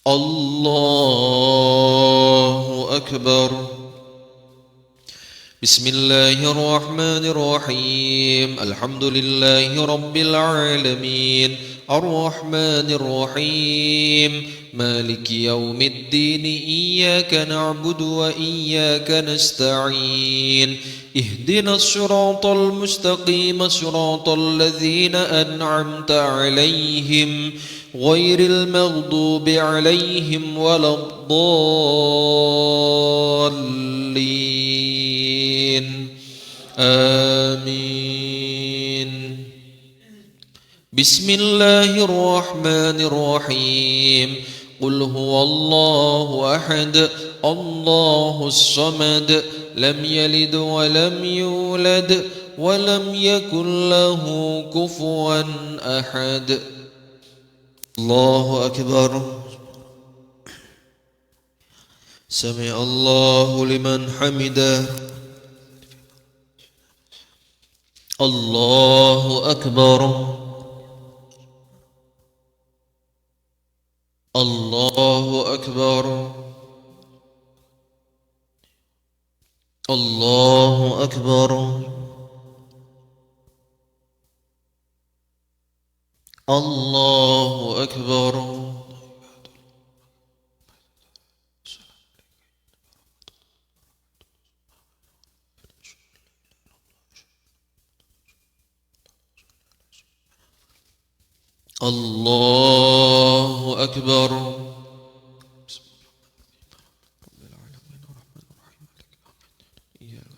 الله أكبر بسم الله الرحمن الرحيم الحمد لله رب العالمين الرحمن الرحيم مالك يوم الدين إياك نعبد وإياك نستعين اهدنا الصراط المستقيم صراط الذين أنعمت عليهم غير المغضوب عليهم ولا الضالين آمين بسم الله الرحمن الرحيم قل هو الله أحد الله الصمد لم يلد ولم يولد ولم يكن له كفوا أحد الله أكبر سمع الله لمن حمده الله أكبر الله أكبر الله أكبر الله أكبر الله أكبر رب العالمين الرحمن الرحيم مالك يوم الدين إياك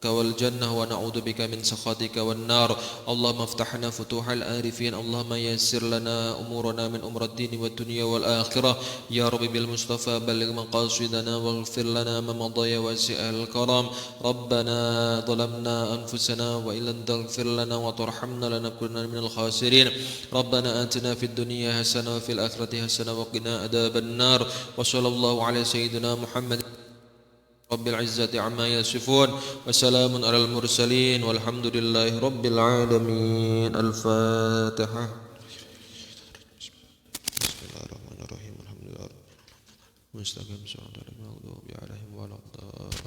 والجنة ونعوذ بك من سخطك والنار اللهم افتحنا فتوح العارفين اللهم يسر لنا أمورنا من أمر الدين والدنيا والآخرة يا رب بالمصطفى بلغ مقاصدنا واغفر لنا ما مضى واسع الكرم ربنا ظلمنا أنفسنا وإن لم تغفر لنا وترحمنا لنكونن من الخاسرين ربنا آتنا في الدنيا حسنة وفي الآخرة حسنة وقنا عذاب النار وصلى الله على سيدنا محمد رب العزة عما يصفون وسلام على المرسلين والحمد لله رب العالمين الفاتحة بسم الله الرحمن الرحيم الحمد لله مستقيم صراط المغضوب عليهم ولا الضالين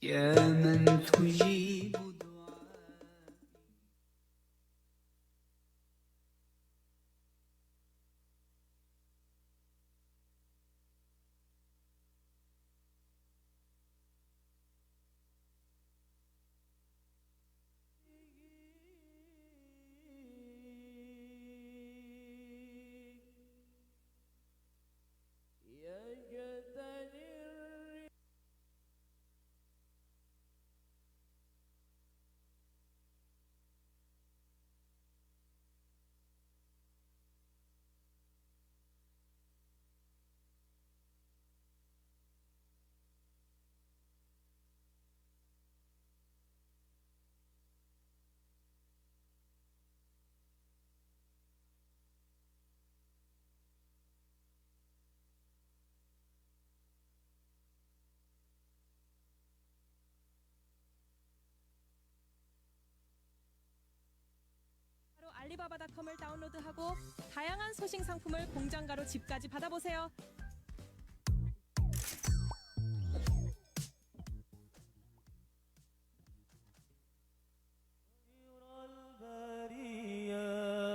يا من تجيب 알리바바닷컴을 다운로드하고 다양한 소싱 상품을 공장가로 집까지 받아보세요. Yeah.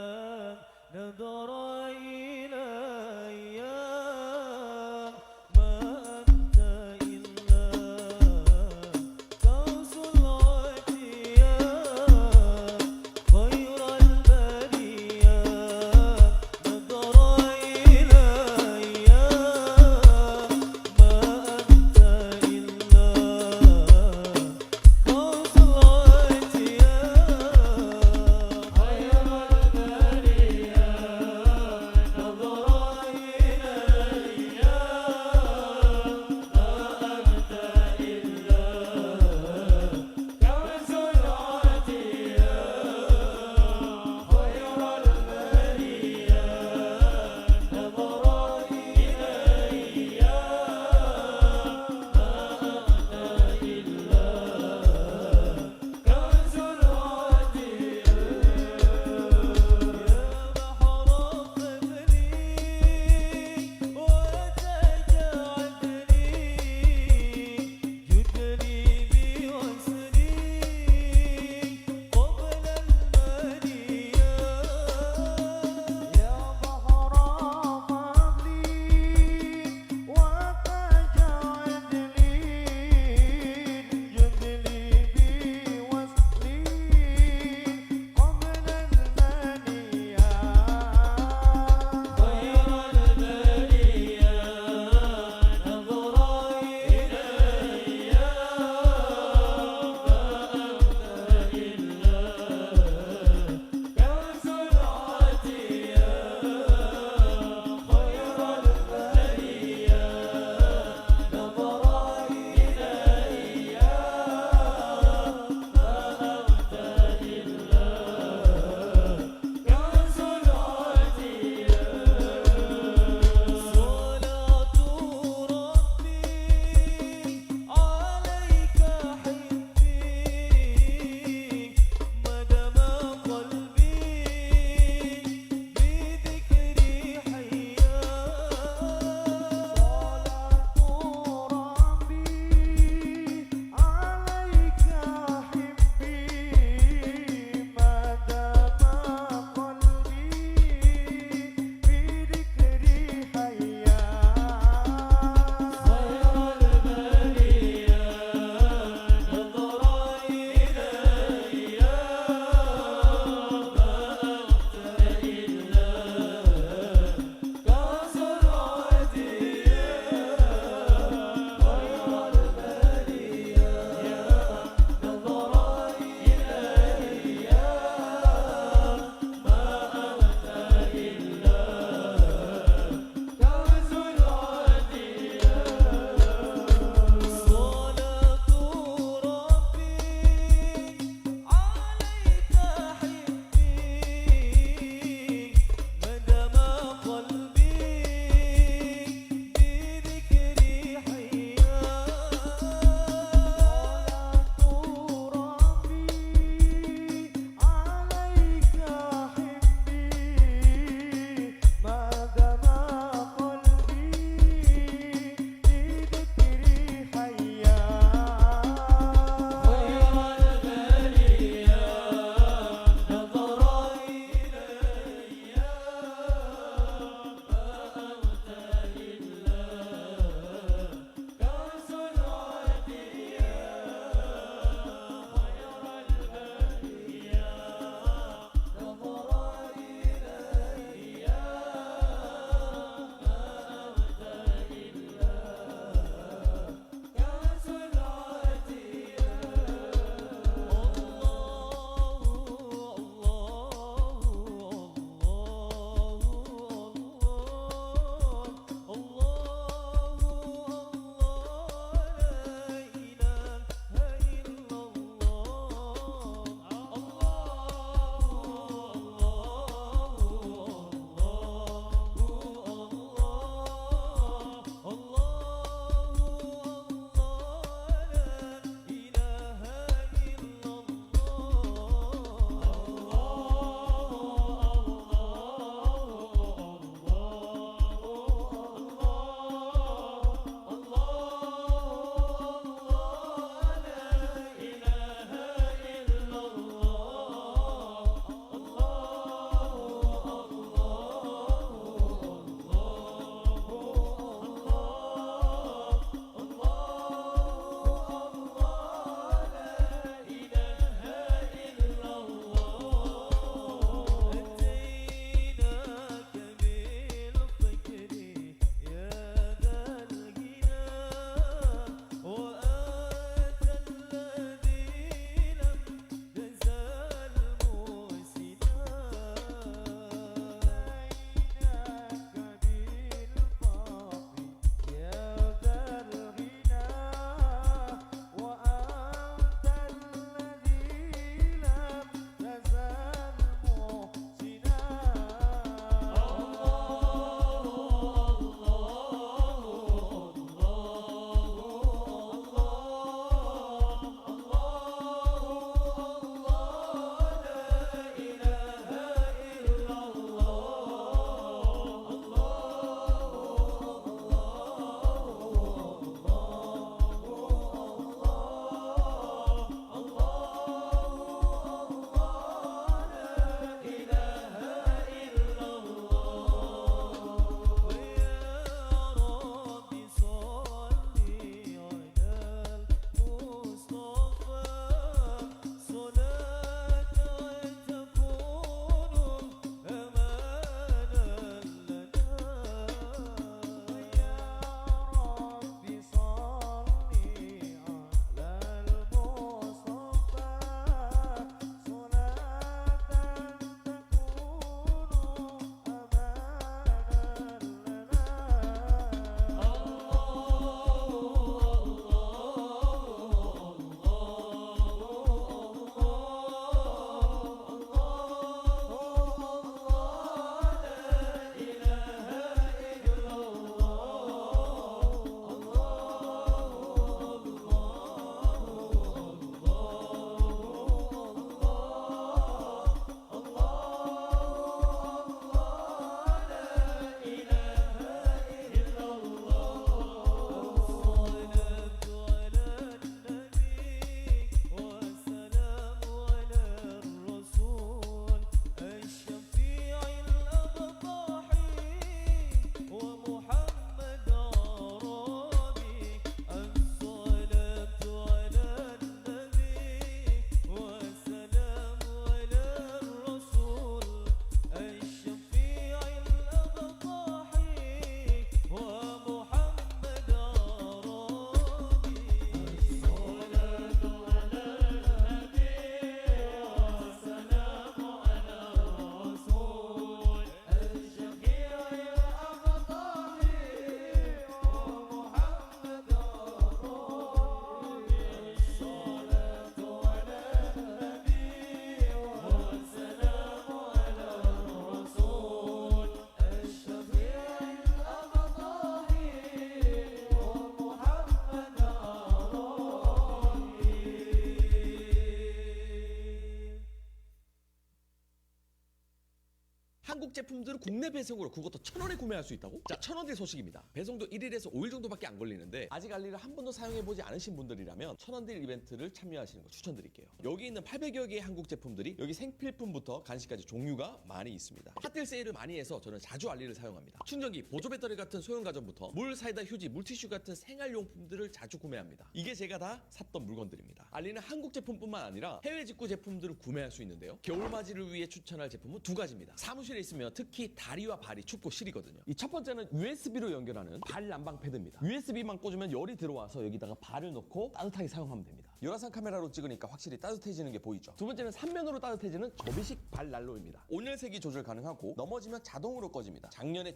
한국 제품들을 국내 배송으로 그것도 1,000원에 구매할 수 있다고? 자, 1,000원대 소식입니다. 배송도 1일에서 5일 정도밖에 안 걸리는데 아직 알리를 한 번도 사용해보지 않으신 분들이라면 1,000원대 이벤트를 참여하시는 거 추천드릴게요. 여기 있는 800여 개의 한국 제품들이 여기 생필품부터 간식까지 종류가 많이 있습니다. 핫딜 세일을 많이 해서 저는 자주 알리를 사용합니다. 충전기, 보조 배터리 같은 소형 가전부터 물, 사이다, 휴지, 물티슈 같은 생활용품들을 자주 구매합니다. 이게 제가 다 샀던 물건들입니다. 알리는 한국 제품뿐만 아니라 해외 직구 제품들을 구매할 수 있는데요. 겨울맞이를 위해 추천할 제품은 두 가지입니다. 사무실에 있으면 특히 다리와 발이 춥고 시리거든요. 이 첫 번째는 USB로 연결하는 발 난방 패드입니다. USB만 꽂으면 열이 들어와서 여기다가 발을 넣고 따뜻하게 사용하면 됩니다. 열화상 카메라로 찍으니까 확실히 따뜻해지는 게 보이죠. 두 번째는 3면으로 따뜻해지는 접이식 발 난로입니다. 온열색이 조절 가능하고 넘어지면 자동으로 꺼집니다. 작년에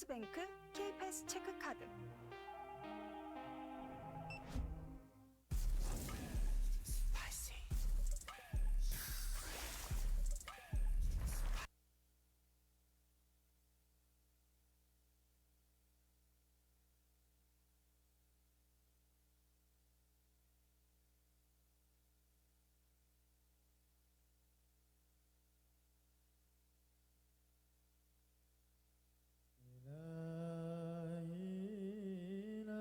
트러스뱅크 K패스 체크카드. إلى